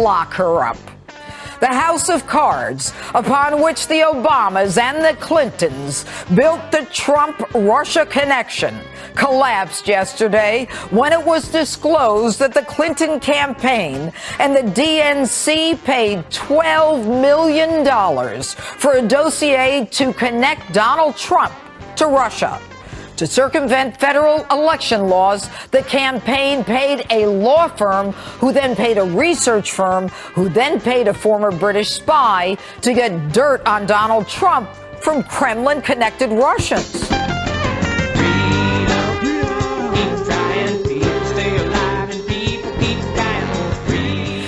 lock her up. The house of cards upon which the Obamas and the Clintons built the Trump-Russia connection collapsed yesterday when it was disclosed that the Clinton campaign and the DNC paid $12 million for a dossier to connect Donald Trump to Russia. To circumvent federal election laws, the campaign paid a law firm who then paid a research firm who then paid a former British spy to get dirt on Donald Trump from Kremlin-connected Russians.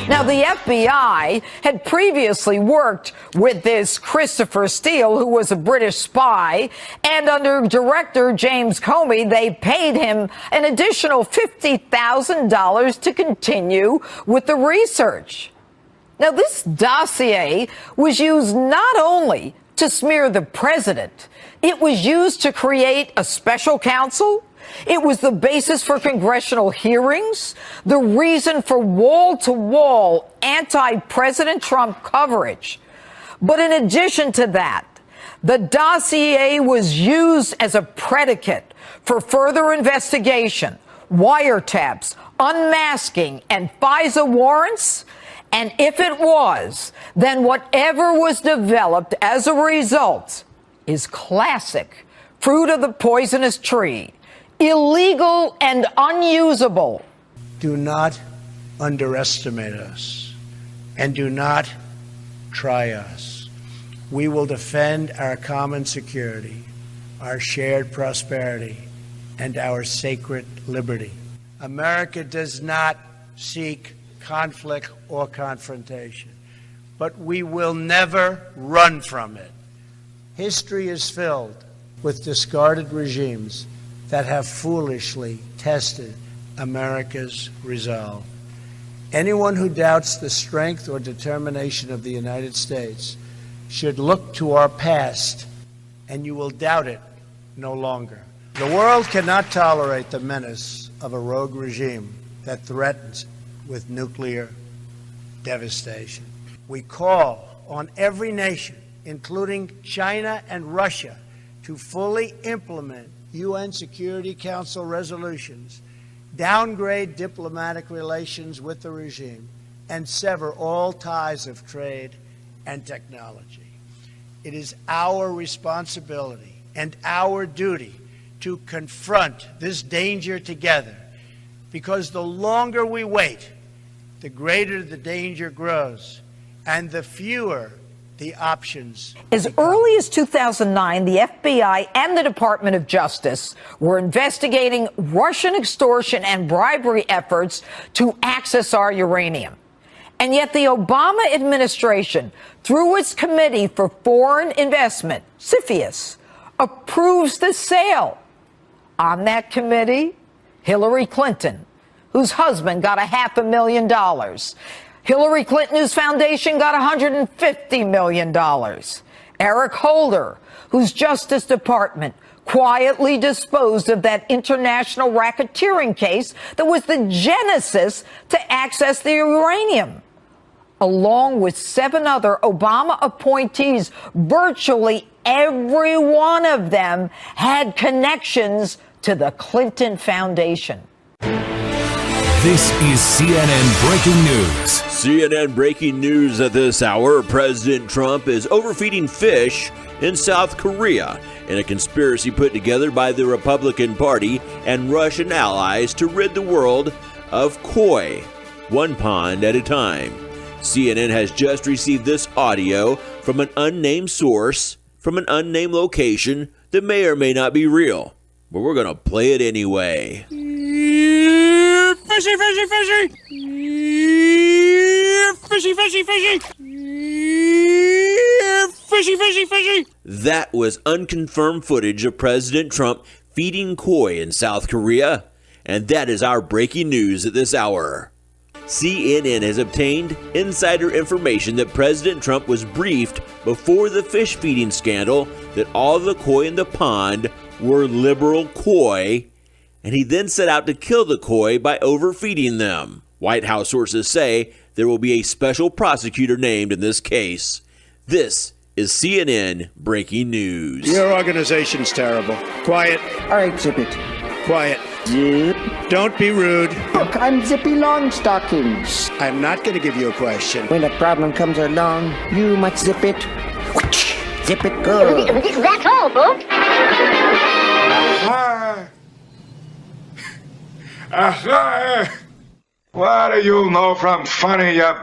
Now, the FBI had previously worked with this Christopher Steele, who was a British spy, and under Director James Comey, they paid him an additional $50,000 to continue with the research. Now, this dossier was used not only to smear the president, it was used to create a special counsel. It was the basis for congressional hearings, the reason for wall-to-wall anti-President Trump coverage. But in addition to that, the dossier was used as a predicate for further investigation, wiretaps, unmasking, and FISA warrants. And if it was, then whatever was developed as a result is classic fruit of the poisonous tree. Illegal and unusable. Do not underestimate us and do not try us. We will defend our common security, our shared prosperity, and our sacred liberty. America does not seek conflict or confrontation, but we will never run from it. History is filled with discarded regimes that have foolishly tested America's resolve. Anyone who doubts the strength or determination of the United States should look to our past, and you will doubt it no longer. The world cannot tolerate the menace of a rogue regime that threatens with nuclear devastation. We call on every nation, including China and Russia, to fully implement UN Security Council resolutions, downgrade diplomatic relations with the regime, and sever all ties of trade and technology. It is our responsibility and our duty to confront this danger together, because the longer we wait, the greater the danger grows and the fewer the options. As early as 2009, the FBI and the Department of Justice were investigating Russian extortion and bribery efforts to access our uranium. And yet the Obama administration, through its Committee for Foreign Investment, CFIUS, approves the sale. On that committee, Hillary Clinton, whose husband got $500,000. Hillary Clinton, whose foundation got $150 million. Eric Holder, whose Justice Department quietly disposed of that international racketeering case that was the genesis to access the uranium. Along with 7 other Obama appointees, virtually every one of them had connections to the Clinton Foundation. This is CNN Breaking News. CNN Breaking News at this hour. President Trump is overfeeding fish in South Korea in a conspiracy put together by the Republican Party and Russian allies to rid the world of koi, one pond at a time. CNN has just received this audio from an unnamed source, from an unnamed location that may or may not be real, but we're going to play it anyway. Fishy, fishy, fishy! Fishy, fishy, fishy! Fishy, fishy, fishy! That was unconfirmed footage of President Trump feeding koi in South Korea, and that is our breaking news at this hour. CNN has obtained insider information that President Trump was briefed before the fish feeding scandal that all the koi in the pond were liberal koi, and he then set out to kill the koi by overfeeding them. White House sources say there will be a special prosecutor named in this case. This is CNN Breaking News. Your organization's terrible. Quiet. All right, zip it. Quiet. Zip. Don't be rude. Look, I'm Zippy Longstockings. I'm not going to give you a question. When a problem comes along, you must zip it. Zip it good. That's all, folks. What do you know from funny, you